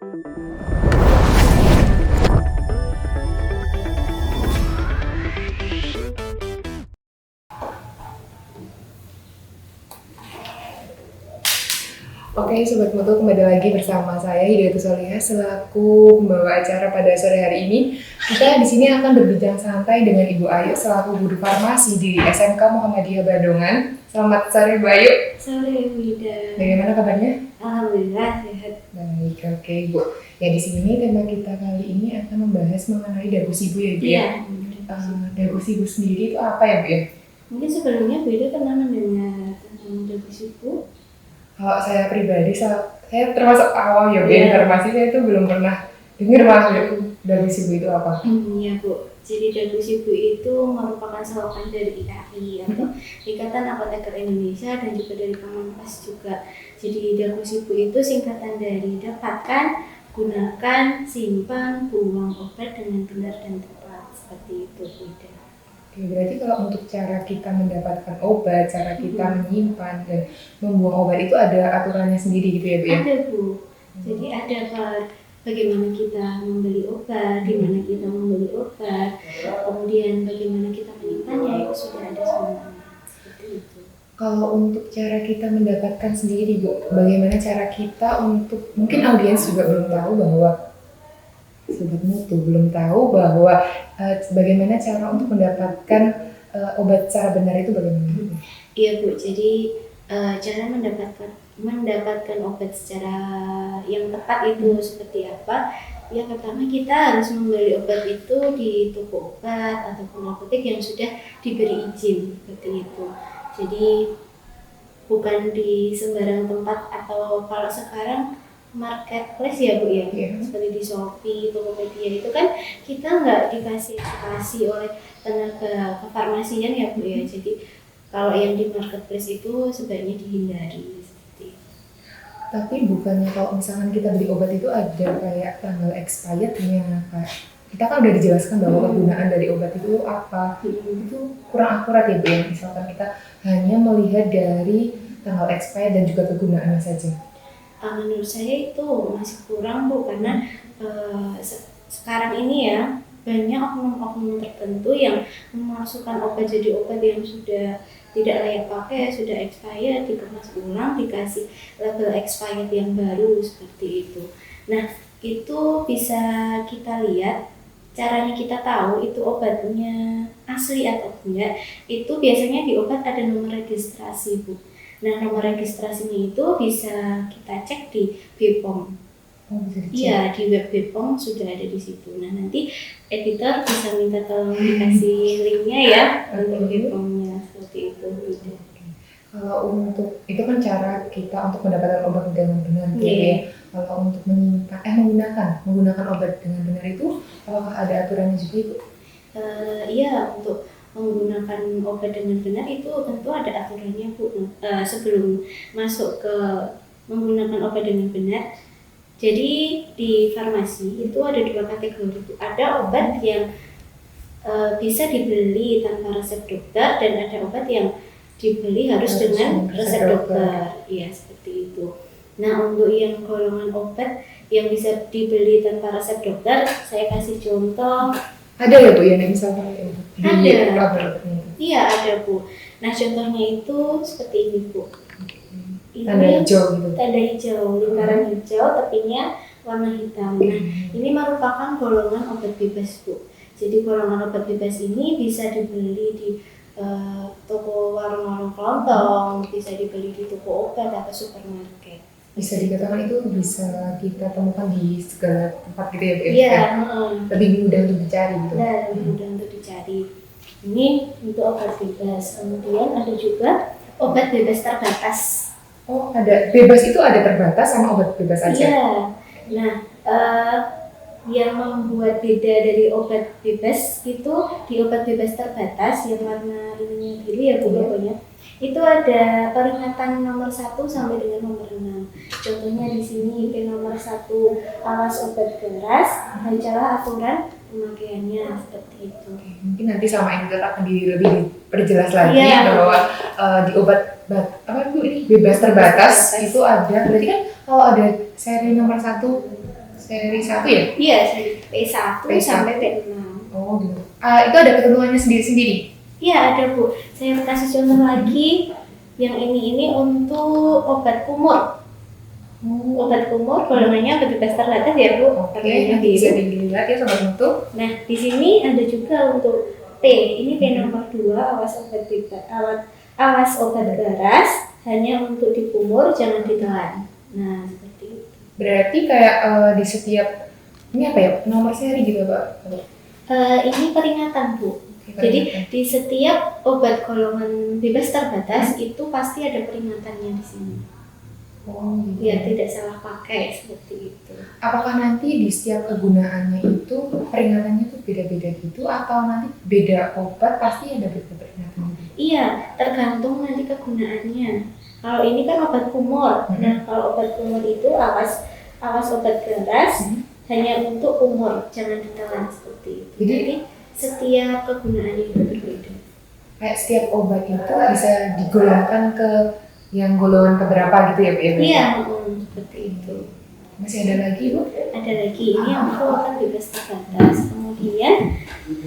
Oke, Sobat Mutu, kembali lagi bersama saya Hidayati Solihah selaku pembawa acara pada sore hari ini. Kita di sini akan berbincang santai dengan Ibu Ayu selaku guru farmasi di SMK Muhammadiyah Badongan. Selamat sore, Bu Ayu. Sore, Bu Ida. Bagaimana kabarnya? Alhamdulillah sehat. Baik, oke, Bu. Ya, di sini tema kita kali ini akan membahas mengenai dagu sibu ya, Bu. Iya. Dagu sibu sendiri itu apa ya, Bu ya? Mungkin sebelumnya Bu Ida pernah mendengar tentang dagu sibu? Kalau saya pribadi, saya termasuk awal ya, Bu. Informasi saya itu belum pernah dengar malah dagu sibu itu apa. Iya, Bu. Jadi dagu sibu itu merupakan selokan dari IAI atau Ikatan Apoteker Indonesia dan juga dari Kemenkes juga. Jadi dagu sibu itu singkatan dari dapatkan, gunakan, simpan, buang obat dengan benar dan tepat. Seperti itu, Bu Ida. Oke, berarti kalau untuk cara kita mendapatkan obat, cara kita menyimpan dan membuang obat itu ada aturannya sendiri gitu ya, Bu ya? Ada, Bu. Jadi ada bagaimana kita membeli obat, di mana kita membeli obat, kemudian bagaimana kita menyimpannya, itu sudah ada semuanya. Seperti itu. Kalau untuk cara kita mendapatkan sendiri, Bu, bagaimana cara kita untuk, mungkin audiens juga belum tahu bahwa Sobat Mutu belum tahu bahwa bagaimana cara untuk mendapatkan obat secara benar itu bagaimana? Iya, Bu. Jadi cara mendapatkan obat secara yang tepat itu seperti apa? Yang pertama kita harus membeli obat itu di toko obat ataupun apotek yang sudah diberi izin seperti itu. Jadi bukan di sembarang tempat atau kalau sekarang marketplace ya, Bu ya, seperti di Shopee, Tokopedia itu kan kita nggak dikasih edukasi oleh tenaga kefarmasian ya, Bu ya. Jadi kalau yang di marketplace itu sebaiknya dihindari seperti itu. Tapi bukannya kalau misalkan kita beli obat itu ada kayak tanggal expirednya, Kak? Kita kan udah dijelaskan bahwa kegunaan dari obat itu apa, itu kurang akurat ya, Bu ya. Misalkan kita hanya melihat dari tanggal expired dan juga kegunaannya saja. Menurut saya itu masih kurang, Bu, karena sekarang ini ya banyak oknum-oknum tertentu yang memasukkan obat jadi obat yang sudah tidak layak pakai, sudah expired, dikemas ulang, dikasih label expired yang baru seperti itu. Nah, itu bisa kita lihat, caranya kita tahu itu obatnya asli atau enggak, itu biasanya di obat ada nomor registrasi, Bu. Nah, nomor registrasinya itu bisa kita cek di BPOM. Iya, di web BPOM sudah ada di situ. Nah, nanti editor bisa minta tolong dikasih linknya ya untuk BPOM-nya seperti itu. Kalau untuk itu kan cara kita untuk mendapatkan obat dengan benar, ya. Kalau untuk menggunakan obat dengan benar itu, apakah ada aturannya juga, Ibu? Iya, untuk menggunakan obat dengan benar itu tentu ada aturannya, Bu. Sebelum masuk ke menggunakan obat dengan benar, jadi di farmasi itu ada dua kategori, Bu. Ada obat yang bisa dibeli tanpa resep dokter dan ada obat yang dibeli harus dengan resep dokter. Iya, seperti itu. Nah, untuk yang golongan obat yang bisa dibeli tanpa resep dokter, saya kasih contoh. Ada ya, Bu, ya, misalnya? Ada. Iya, ada, Bu. Nah, contohnya itu seperti ini, Bu. Ini tanda hijau gitu. Tanda hijau, lingkaran hijau, tepinya warna hitam. Nah, ini merupakan golongan obat bebas, Bu. Jadi golongan obat bebas ini bisa dibeli di toko warung-warung kelontong, bisa dibeli di toko obat atau supermarket. Bisa dikatakan itu bisa kita temukan di segala tempat gitu ya, Bu? Iya. Lebih mudah untuk dicari gitu. Nah, lebih mudah untuk dicari. Ini untuk obat bebas. Kemudian ada juga obat bebas terbatas. Oh, ada bebas itu ada terbatas sama obat bebas aja? Iya. Nah, yang membuat beda dari obat bebas itu di obat bebas terbatas yang warna ininya biru ya, Bu, pokoknya. Itu ada peringatan nomor 1 sampai dengan nomor 6. Contohnya di sini di nomor 1, awas obat keras, bacalah aturan pemakaiannya seperti itu. Mungkin nanti sama editor akan lebih diperjelas lagi bahwa di obat bebas terbatas itu ada. Berarti kan kalau ada seri nomor 1 seri 1 ya? Iya, dari P1 P1. sampai P6. Oh gitu. Itu ada ketentuannya sendiri-sendiri? Iya ada Bu. Saya kasih contoh lagi. Yang ini untuk obat kumur. Obat kumur golongannya bebas terbatas ya Bu. Oke, Warnanya nanti bisa biru. dilihat ya Sobat Mutu. Nah di sini ada juga untuk P. Ini P nomor 2 awas obat bebas, awas obat keras hanya untuk dikumur jangan ditelan. Nah seperti itu. Berarti kayak di setiap ini apa ya? Nomor seri gitu Pak? Ini peringatan Bu. Jadi di setiap obat golongan bebas terbatas itu pasti ada peringatannya di sini. Oh, gitu. Ya tidak salah pakai seperti itu. Apakah nanti di setiap kegunaannya itu peringatannya tuh beda-beda gitu atau nanti beda obat pasti ada beda peringatannya? Iya, tergantung nanti kegunaannya. Kalau ini kan obat kumur. Nah, kalau obat kumur itu awas obat keras hanya untuk umur, jangan ditelan seperti itu. Jadi setiap kegunaannya itu berbeda. Kayak setiap obat itu bisa digolongkan ke yang golongan keberapa gitu ya Bu? Iya, seperti itu. Masih ada lagi Bu? Ada lagi ini yang obat bebas terbatas. Kemudian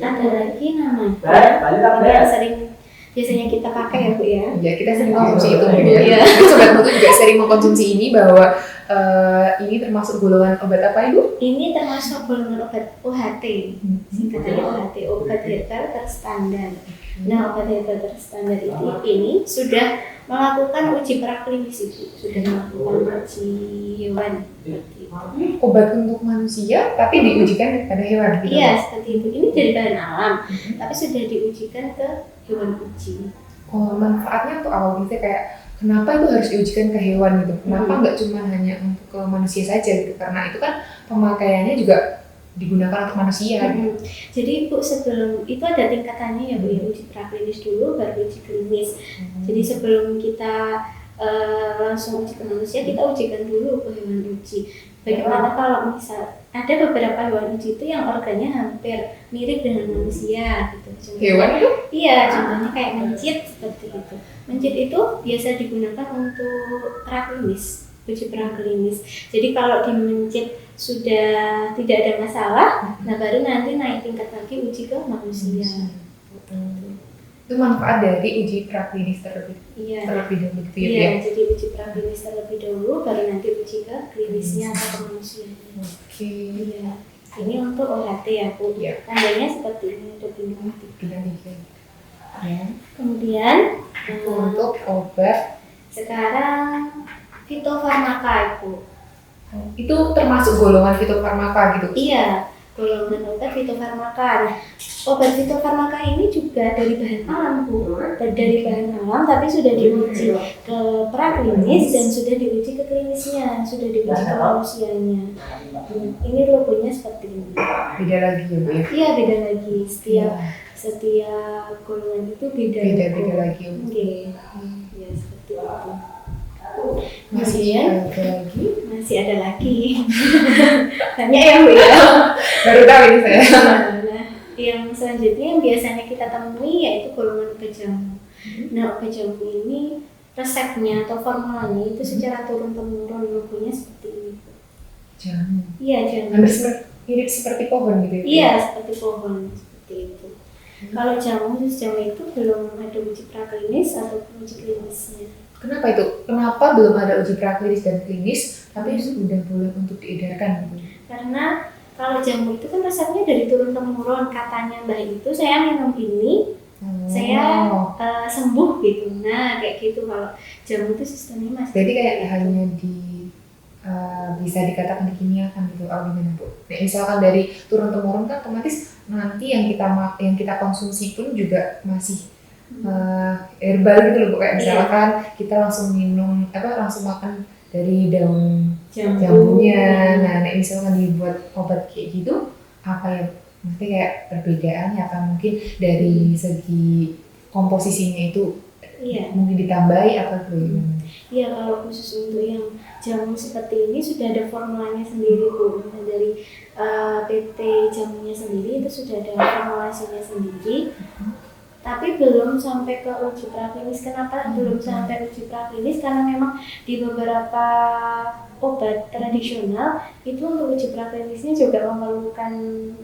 ada lagi namanya yang sering biasanya kita pakai ya Bu ya. Ya kita sering konsumsi itu Bu ya. Iya. Jadi Sobat Mutu juga sering mengkonsumsi ini bahwa ini termasuk golongan obat apa Ibu? Ini termasuk golongan obat OHT. Singkatannya OHT, obat herbal terstandar. Nah, obat herbal terstandar ini sudah melakukan uji praklinis itu, sudah melakukan uji hewan seperti itu. Obat untuk manusia tapi diujikan pada hewan gitu. Iya, seperti itu. Ini dari bahan alam, tapi sudah diujikan ke hewan uji. Oh, manfaatnya untuk apa? Misalnya kayak kenapa itu harus diujikan ke hewan gitu? Kenapa nggak cuma hanya untuk ke manusia saja gitu? Karena itu kan pemakaiannya juga digunakan untuk manusia. Gitu. Jadi Bu sebelum itu ada tingkatannya ya Bu ya, uji praklinis dulu baru uji klinis. Jadi sebelum kita langsung uji ke manusia kita ujikan dulu ke hewan uji. Bagaimana kalau misal ada beberapa hewan uji itu yang organnya hampir mirip dengan manusia gitu. Contohnya, Hewan itu? Iya, contohnya kayak mencit seperti itu. Mencit itu biasa digunakan untuk praklinis, uji praklinis. Jadi kalau di mencit sudah tidak ada masalah, nah baru nanti naik tingkat lagi uji ke manusia. Itu manfaat dari uji praklinis terlebih dahulu gitu ya. Iya, jadi uji praklinis terlebih dahulu, baru nanti uji ke klinisnya atau ke manusianya. Oke. Iya. Ini untuk OHT ya Bu. Iya. Tandanya seperti ini ada bintang 3. Ya. Kemudian Itu untuk obat. sekarang fitofarmaka Bu. Itu termasuk golongan fitofarmaka gitu. Iya, golongan obat fitofarmaka. Nah, obat fitofarmaka ini juga dari bahan alam Bu. Dari bahan alam tapi sudah diuji ke praklinis dan sudah diuji ke klinisnya, sudah diuji ke manusianya. Ini logonya seperti ini. Beda lagi ya Bu ya. Iya, beda lagi. Setiap golongan itu beda lagi. Oke. Ya seperti itu. Masih ada lagi. Banyak ya Bu ya. Baru tahu ini saya. Nah, yang selanjutnya yang biasanya kita temui yaitu golongan obat jamu. Nah, obat jamu ini resepnya atau formulanya itu secara turun-temurun, logonya seperti ini. Jamu. Iya, jamu. Mirip seperti pohon gitu ya. Iya, seperti pohon seperti itu. Kalau jamu itu belum ada uji praklinis atau uji klinisnya. Kenapa itu? Kenapa belum ada uji praklinis dan klinis tapi sudah boleh untuk diedarkan gitu? Karena kalau jamu itu kan resepnya dari turun temurun, katanya mbak itu saya minum ini saya sembuh gitu. Nah kayak gitu. Kalau jamu itu sistemnya masih jadi kayak hanya bisa dikatakan dikimiakan gitu. Gimana Bu? Nah, misalkan dari turun temurun kan otomatis nanti yang kita konsumsi pun juga masih herbal gitu loh Bu. Kayak misalkan kita langsung langsung makan dari daun jambunya. Nah, misalkan dibuat obat kayak gitu, apa ya? Mesti kayak perbedaannya apa mungkin dari segi komposisinya itu mungkin ditambahi atau gimana? Iya, kalau khusus untuk yang jamu seperti ini sudah ada formulanya sendiri Bu. Dari PT jamunya sendiri itu sudah ada formulasinya sendiri. Tapi belum sampai ke uji praklinis. Kenapa belum sampai uji praklinis? Karena memang di beberapa obat tradisional itu untuk uji prakteknisnya juga memerlukan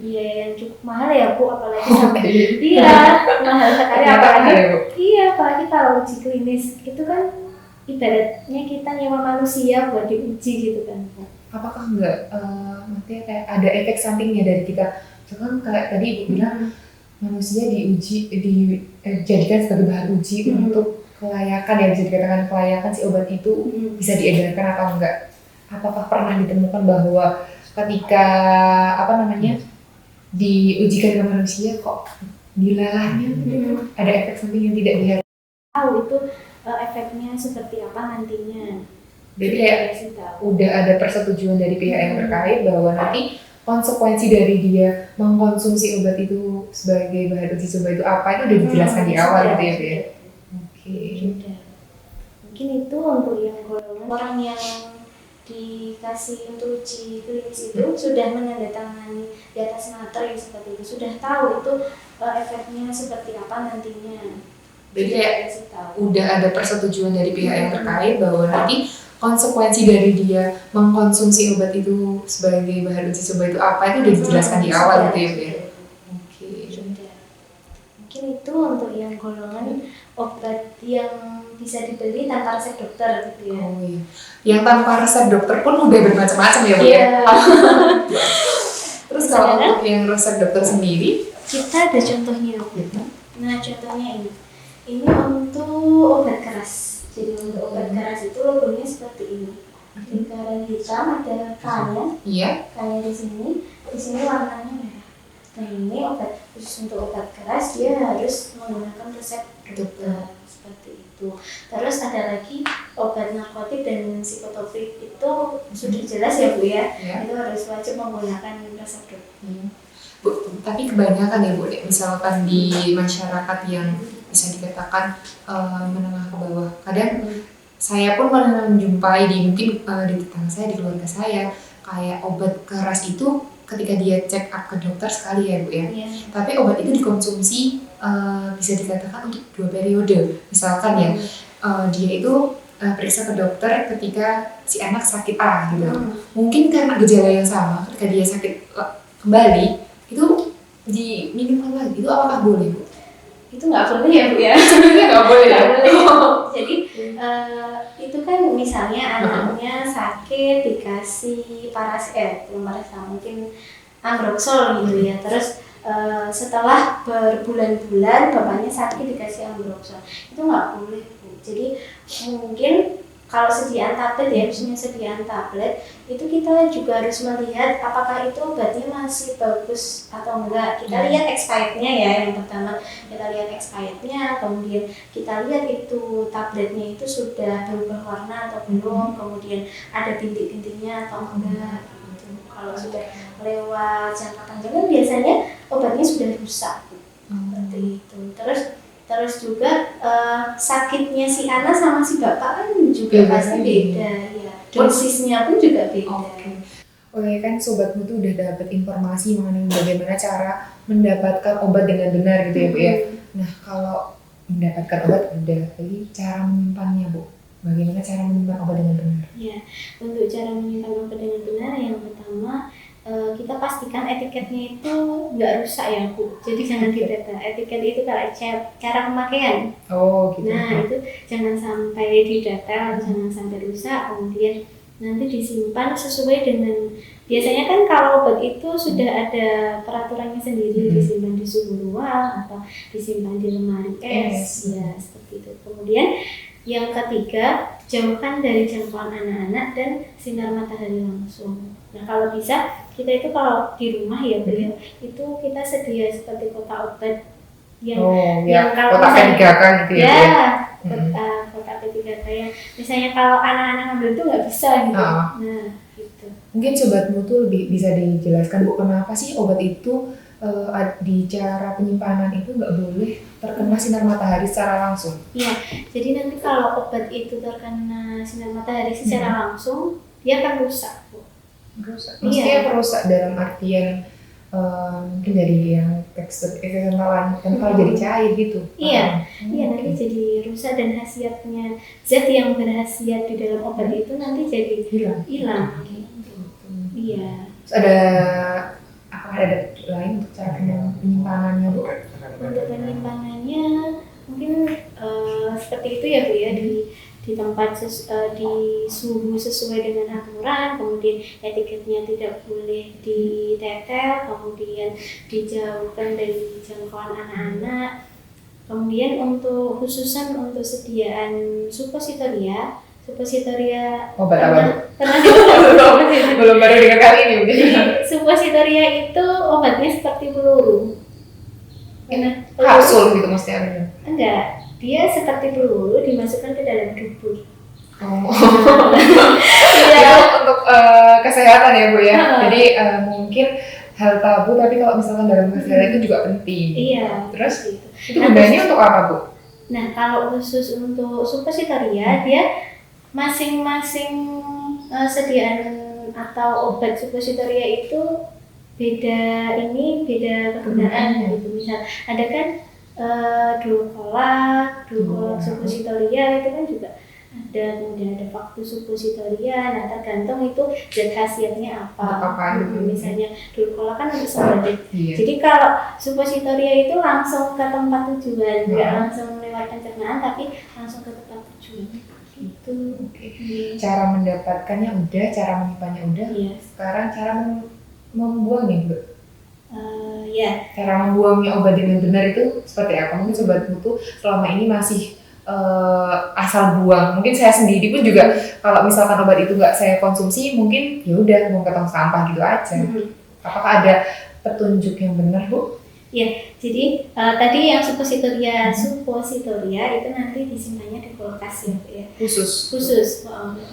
biaya yang cukup mahal ya Bu, apalagi sampai iya mahal sekali, apalagi iya apalagi kalau uji klinis itu kan ibaratnya kita nyewa manusia buat diuji gitu kan Bu. Apakah enggak maksudnya kayak ada efek sampingnya dari kita? Kan kayak tadi Ibu bilang manusia dijadikan sebagai bahan uji untuk kelayakan ya, bisa dikatakan kelayakan si obat itu bisa diedarkan atau enggak. Apakah pernah ditemukan bahwa ketika diujikan ke manusia kok dilalahnya ada efek samping yang tidak diharapkan? Tahu itu efeknya seperti apa nantinya. Jadi kayak udah ada persetujuan dari pihak yang terkait bahwa nanti konsekuensi dari dia mengkonsumsi obat itu sebagai bahan uji coba itu apa, itu udah dijelaskan di awal gitu ya Bu ya? Oke. Mungkin itu untuk yang golongan orang yang dikasih untuk uji klinis itu sudah menandatangani di atas materi seperti itu, sudah tahu itu efeknya seperti apa nantinya. Jadi kayak udah ada persetujuan dari pihak yang terkait bahwa nanti konsekuensi dari dia mengkonsumsi obat itu sebagai bahan uji coba itu apa, itu udah dijelaskan di awal gitu ya Bu ya? Oke. Mungkin itu untuk yang golongan obat yang bisa dibeli tanpa resep dokter gitu ya. Oh iya. Yang tanpa resep dokter pun udah bermacam-macam ya Bu ya? Terus kalau untuk yang resep dokter sendiri? Kita ada contohnya gitu. Nah contohnya ini untuk obat keras. Jadi untuk obat keras itu logonya seperti ini. Di garis hitam ada K-nya. Iya. K-nya di sini warnanya merah. Nah ini obat khusus untuk obat keras, dia harus menggunakan resep dokter seperti itu. Terus ada lagi obat narkotik dan psikotropik itu sudah jelas ya Bu ya. Itu harus wajib menggunakan resep dokter. Bu, tapi kebanyakan ya Bu, misalkan di masyarakat yang bisa dikatakan menengah ke bawah, kadang saya pun menjumpai mungkin di tetangga saya, di keluarga saya, kayak obat keras itu ketika dia check up ke dokter sekali ya Bu ya. Tapi obat itu dikonsumsi bisa dikatakan untuk 2 periode. Misalkan ya dia itu periksa ke dokter ketika si anak sakit A gitu. Mungkin karena gejala yang sama, ketika dia sakit kembali itu diminumkan lagi. Itu apakah boleh Bu? Itu nggak boleh ya Bu ya? Sebenarnya nggak boleh ya? Jadi itu kan misalnya anaknya sakit dikasih paracetamol mungkin Ambroxol gitu ya, terus setelah berbulan-bulan bapaknya sakit dikasih Ambroxol, itu nggak boleh Bu. Jadi mungkin kalau sediaan tablet ya, misalnya sediaan tablet itu kita juga harus melihat apakah itu obatnya masih bagus atau enggak. Kita lihat expirednya ya, yang pertama kita lihat expirednya, kemudian kita lihat itu tabletnya itu sudah berubah warna atau belum, kemudian ada bintik-bintiknya atau enggak gitu. Kalau sudah lewat jangka panjang kan biasanya obatnya sudah rusak seperti itu. Terus juga sakitnya si anak sama si bapak kan juga pasti beda ya. Dosisnya pun juga beda. Oke kan sobatmu tuh udah dapat informasi mengenai bagaimana cara mendapatkan obat dengan benar gitu ya Bu ya. Nah kalau mendapatkan obat udah, jadi cara menyimpannya Bu. Bagaimana cara menyimpan obat dengan benar? Ya, untuk cara menyimpan obat dengan benar yang pertama kita pastikan etiketnya itu nggak rusak ya Bu. Jadi jangan didata. Etiket itu kayak cara pemakaian. Oh gitu. Nah itu jangan sampai didata, jangan sampai rusak. Kemudian nanti disimpan sesuai dengan, biasanya kan kalau obat itu sudah ada peraturannya sendiri, disimpan di suhu ruang atau disimpan di lemari es ya seperti itu. Kemudian yang ketiga, jauhkan dari jangkauan anak-anak dan sinar matahari langsung. Nah kalau bisa kita itu kalau di rumah ya Bu, itu kita sedia seperti kotak obat yang kalau kotak P3K gitu ya kotak P3K yang misalnya kalau anak-anak ngambil itu nggak bisa gitu. Nah gitu. Mungkin sobatmu tuh lebih bisa dijelaskan Bu, kenapa sih obat itu di cara penyimpanan itu nggak boleh terkena sinar matahari secara langsung? Iya, jadi nanti kalau obat itu terkena sinar matahari secara langsung, dia akan rusak Bu. Rusak? Maksudnya rusak dalam artian mungkin dari yang tekstur kekentalan kental jadi cair gitu. Iya, iya nanti jadi rusak dan khasiatnya zat yang berkhasiat di dalam obat itu nanti jadi hilang. Gitu. Iya. Terus ada lain untuk cara penyimpanannya Bu? Untuk penyimpanannya mungkin seperti itu ya Bu ya, di tempat di suhu sesuai dengan aturan, kemudian etiketnya tidak boleh ditetel, kemudian dijauhkan dari jangkauan anak-anak. Kemudian untuk khususan untuk sediaan suppositoria Obat apa? pernah dengar? Belum, baru dengar kali ini mungkin. Suppositoria itu obatnya seperti peluru. Kapsul gitu maksudnya? Enggak, dia seperti peluru dimasukkan ke dalam dubur. Iya. Untuk kesehatan ya Bu ya. Jadi mungkin hal tabu tapi kalau misalkan dalam kesehatan itu juga penting. Iya. Terus itu gunanya untuk apa Bu? Nah kalau khusus untuk suppositoria dia masing-masing sediaan atau obat suppositoria itu beda kegunaan gitu. Misal ada kan dulcolak suppositoria itu kan juga ada, kemudian ada faktus suppositoria. Nah tergantung itu zat khasiatnya apa. Misalnya dulcolak kan untuk sembelit. Jadi kalau suppositoria itu langsung ke tempat tujuan, nggak langsung lewat pencernaan tapi langsung ke tempat tujuan. Itu. Cara mendapatkannya udah, cara menyimpannya udah. Iya. Sekarang cara membuangnya Bu. Ya. Cara membuangnya obat dengan benar itu seperti apa? Mungkin sobat mutu selama ini masih asal buang. Mungkin saya sendiri pun juga kalau misalkan obat itu nggak saya konsumsi, mungkin ya udah mau ke tong sampah gitu aja. Apakah ada petunjuk yang benar Bu? Ya, jadi tadi yang suppositoria itu nanti disimpannya di kulkas ya. Khusus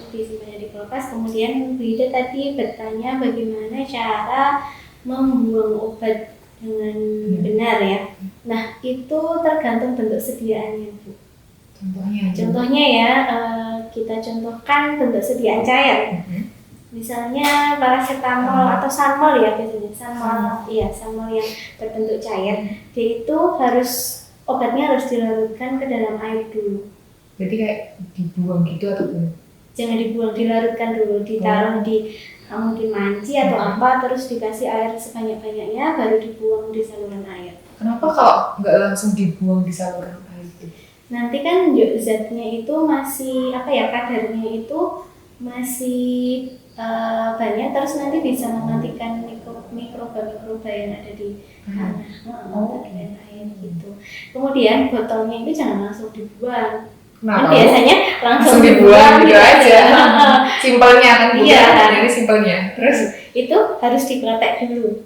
Disimpannya di kulkas. Kemudian Bu Ida tadi bertanya bagaimana cara membuang obat dengan benar ya. Nah itu tergantung bentuk sediaannya Bu. Contohnya ya, kita contohkan bentuk sediaan cair. Misalnya paracetamol atau Sanmol ya biasanya, Sanmol yang berbentuk cair. Dia itu obatnya harus dilarutkan ke dalam air dulu. Jadi kayak dibuang gitu atau gimana? Jangan dibuang, dilarutkan dulu, ditaruh di mungkin manci atau apa, terus dikasih air sebanyak-banyaknya, baru dibuang di saluran air. Kenapa kalau nggak langsung dibuang di saluran air itu? Nanti kan zatnya itu masih kadarnya itu masih banyak, terus nanti bisa mematikan mikroba yang ada di tanah, air gitu. Kemudian botolnya itu jangan langsung dibuang. Kan biasanya langsung dibuang gitu aja. Simpelnya kan Bu. Jadi simpelnya. Terus itu harus dikletek dulu.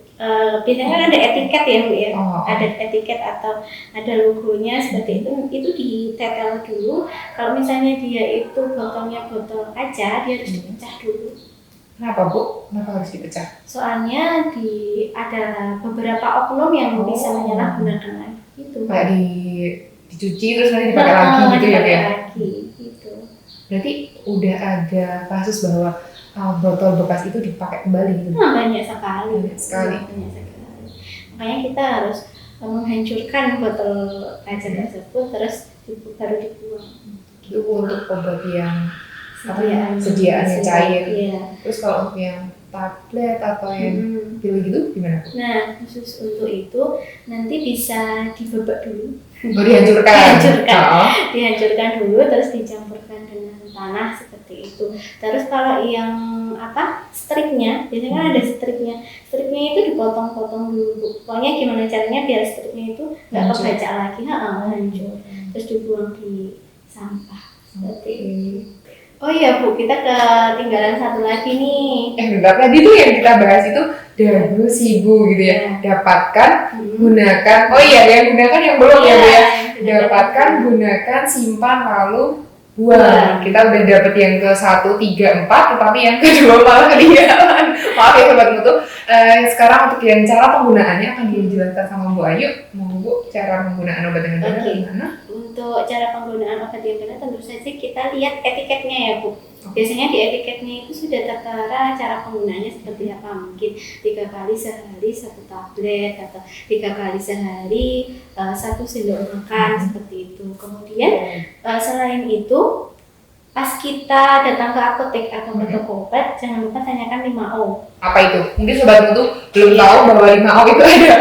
Biasanya kan ada etiket ya Bu ya. Ada etiket atau ada logonya seperti itu ditetel dulu. Kalau misalnya dia itu botolnya botol kaca, dia harus dipecah dulu. Kenapa Bu? Kenapa harus dipecah? Soalnya ada beberapa oknum yang bisa menyalahgunakan lagi itu. Kayak dicuci terus nanti dipakai lagi gitu ya kayak. Gitu. Berarti udah ada kasus bahwa botol bekas itu dipakai kembali gitu. Banyak sekali. Makanya kita harus menghancurkan botol kaca tersebut terus baru dibuang. Itu untuk obat yang sediaannya cair. Iya. Terus kalau untuk yang tablet atau yang pil gitu gimana? Nah khusus untuk itu nanti bisa dibebek dulu. Dihancurkan dulu terus dicampurkan dengan tanah seperti itu. Terus kalau yang stripnya, biasanya kan ada stripnya itu dipotong-potong dulu. Pokoknya gimana caranya biar stripnya itu nggak kebaca lagi, hancur. Terus dibuang di sampah seperti itu. Oh iya Bu, kita ketinggalan satu lagi nih. Bentar, tadi tuh yang kita bahas itu dagu sibu gitu ya. Dapatkan, gunakan. Oh iya, yang gunakan yang belum ya Bu ya. Dapatkan, gunakan, simpan, lalu Buah. Kita udah dapet yang ke 1, 3, 4, tetapi yang kedua malah ketinggalan. Maaf ya Sobat Mutu. Sekarang untuk yang cara penggunaannya akan dijelaskan sama Bu Ayu. Mau Bu, cara penggunaan obat dengan benar gimana? Untuk cara penggunaan obat yang benar tentu saja kita lihat etiketnya ya Bu. Biasanya di etiketnya itu sudah tertera cara penggunaannya seperti apa. Mungkin 3 kali sehari 1 tablet atau 3 kali sehari 1 sendok makan seperti itu. Kemudian selain itu pas kita datang ke apotek atau ke toko obat, jangan lupa tanyakan 5O. Apa itu? Mungkin Sobat Mutu belum tahu bahwa 5O itu ada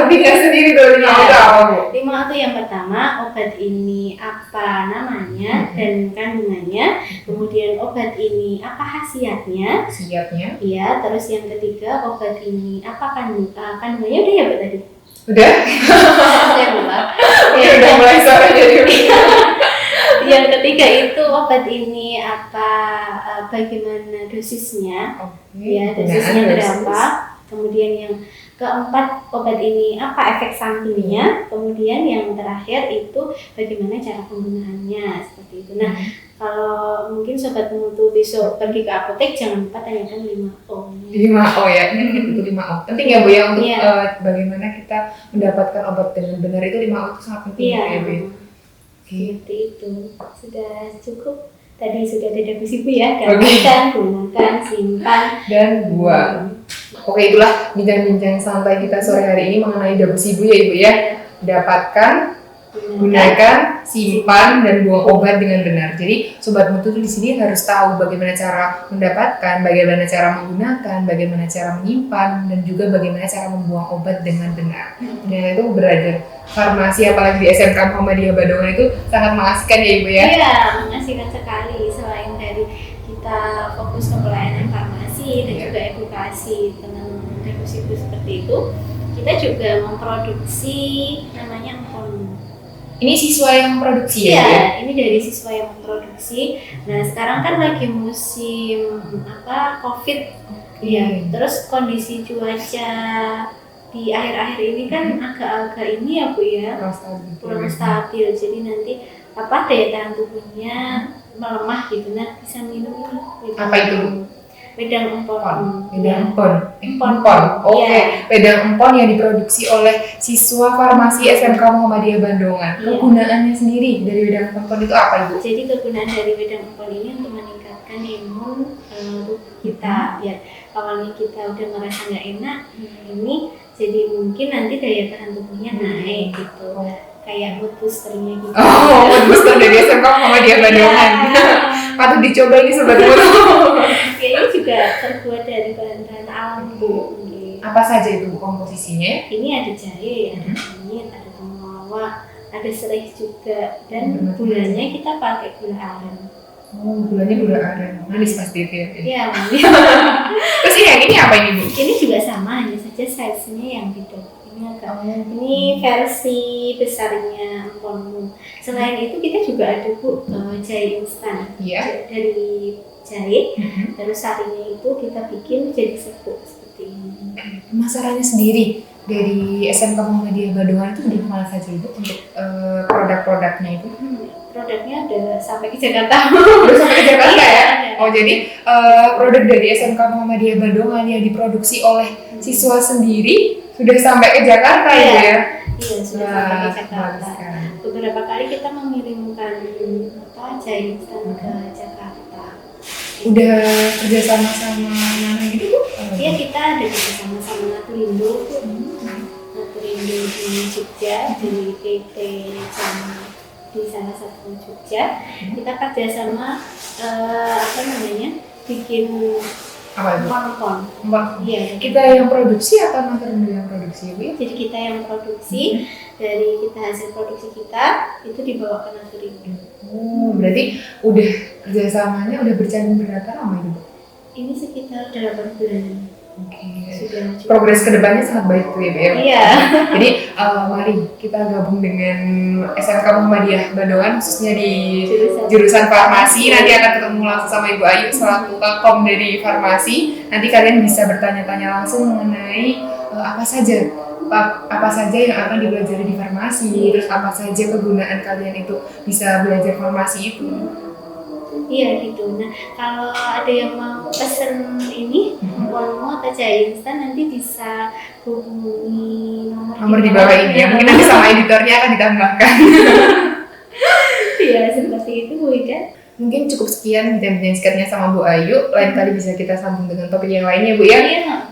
artinya sendiri tuh. 5O itu apa Bu? 5O itu yang pertama, obat ini apa namanya dan kandungannya. Kemudian obat ini apa khasiatnya. Iya, terus yang ketiga, obat ini apa kandungannya udah ya Bu tadi? Udah? Saya lupa. Udah mulai sore jadi. Yang ketiga itu obat ini apa, bagaimana dosisnya, ya dosisnya berapa. Kemudian yang keempat, obat ini apa efek sampingnya. Kemudian yang terakhir itu bagaimana cara penggunaannya, seperti itu. Nah, kalau mungkin Sobat Mutu besok pergi ke apotek, jangan lupa tanyakan 5O. 5O ya, itu 5O. Penting ya Bu ya untuk bagaimana kita mendapatkan obat dengan benar, itu 5O itu sangat penting ya Bu. Seperti itu. Sudah cukup. Tadi sudah ada definisi Bu ya. Dapatkan, gunakan, simpan, dan buang. Oke, itulah bincang-bincang santai kita sore hari ini mengenai definisi Bu ya Ibu ya. Dapatkan, gunakan, simpan, dan buang obat dengan benar. Jadi Sobat Mutu di sini harus tahu bagaimana cara mendapatkan, bagaimana cara menggunakan, bagaimana cara menyimpan, dan juga bagaimana cara membuang obat dengan benar. Dan itu belajar farmasi apalagi di SMK Muhammadiyah Bandungan itu sangat mengasihkan ya Ibu ya? Iya, mengasihkan sekali. Selain dari kita fokus ke pelayanan farmasi dan juga edukasi tentang deposito seperti itu, kita juga memproduksi namanya empon. Ini siswa yang produksi ya? Iya, ini dari siswa yang memproduksi. Nah, sekarang kan lagi musim COVID. Iya. Terus kondisi cuaca di akhir-akhir ini kan agak-agak ini ya Bu ya, kurang stabil. Jadi nanti daya tahan tubuhnya melemah gitu. Nah, bisa minum ini. Apa itu? Wedang empon. Empon. Oke. Wedang empon yang diproduksi oleh siswa farmasi SMK Muhammadiyah Bandungan. Kegunaannya sendiri dari wedang empon itu apa Ibu? Jadi kegunaan dari wedang empon ini untuk meningkatkan imun tubuh kita. Biar awalnya kita udah merasa nggak enak, ini jadi mungkin nanti daya tahan tubuhnya naik gitu. Kayak mood boosternya gitu. Mood booster dari SMK Muhammadiyah Bandungan. Patut dicoba ini Sobat Mutu. Kayaknya juga terbuat dari bahan-bahan alam Bu. Apa saja itu komposisinya? Ini ada jahe, ada kunyit, ada temulawak, ada serai juga, dan gulanya kita pakai gula aren. Gulanya gula aren. Manis pasti itu ya? Iya, manis. Terus ini apa ini Bu? Ini juga sama, hanya saja size-nya yang beda. Ini versi besarnya empon. Selain itu kita juga ada Bu jahe instan. Dari jahe, terus sarinya itu kita bikin jadi serbuk seperti ini. Pemasarannya sendiri dari SMK Muhammadiyah Bandungan itu di mana saja Ibu untuk produk-produknya itu? Produknya udah sampai ke Jakarta. Udah sampai ke Jakarta ya? Oh, jadi produk dari SMK Muhammadiyah Bandungan yang diproduksi oleh siswa sendiri sudah sampai ke Jakarta ya? Iya, sudah sampai ke Jakarta. Bagus. Beberapa kali kita mengirimkan jahe instan ke Jakarta. Udah kerjasama sama mana gitu Bu? Iya, kita ada kerjasama sama Naturindo Naturindo di Jogja, di PT sama di salah satu Jogja. Kita kerjasama bikin empon. Iya. Kita yang produksi atau Naturindo yang produksi Bu? Jadi kita yang produksi, dari kita hasil produksi kita itu dibawa ke Naturindo. Berarti udah kerjasamanya udah berjalan berapa lama itu Bu? Ini sekitar 8 bulan. Progres kedepannya sangat baik tuh ya Bu ya? Iya. Jadi mari kita gabung dengan SMK Muhammadiyah Bandungan khususnya di jurusan farmasi. Nanti akan ketemu langsung sama Ibu Ayu selaku Kakom dari farmasi. Nanti kalian bisa bertanya-tanya langsung mengenai apa saja yang akan dipelajari di farmasi, terus apa saja kegunaan kalian itu bisa belajar farmasi itu. Iya gitu. Nah kalau ada yang mau pesen ini Wolmo atau Cahaya Instan nanti bisa hubungi Nomor di bawah ini ya, mungkin nanti sama editornya akan ditambahkan. Iya seperti itu Bu Ika. Mungkin cukup sekian bincang-bincang singkatnya sama Bu Ayu. Lain kali bisa kita sambung dengan topik yang lainnya Bu ya.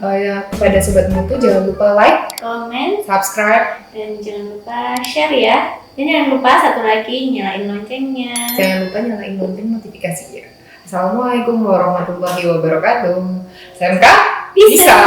Iya. Kepada Sobat Mutu jangan lupa like, Komen, subscribe, dan jangan lupa share ya. Dan jangan lupa satu lagi nyalain loncengnya. jangan lupa nyalain lonceng notifikasinya. Assalamualaikum warahmatullahi wabarakatuh. SMK bisa.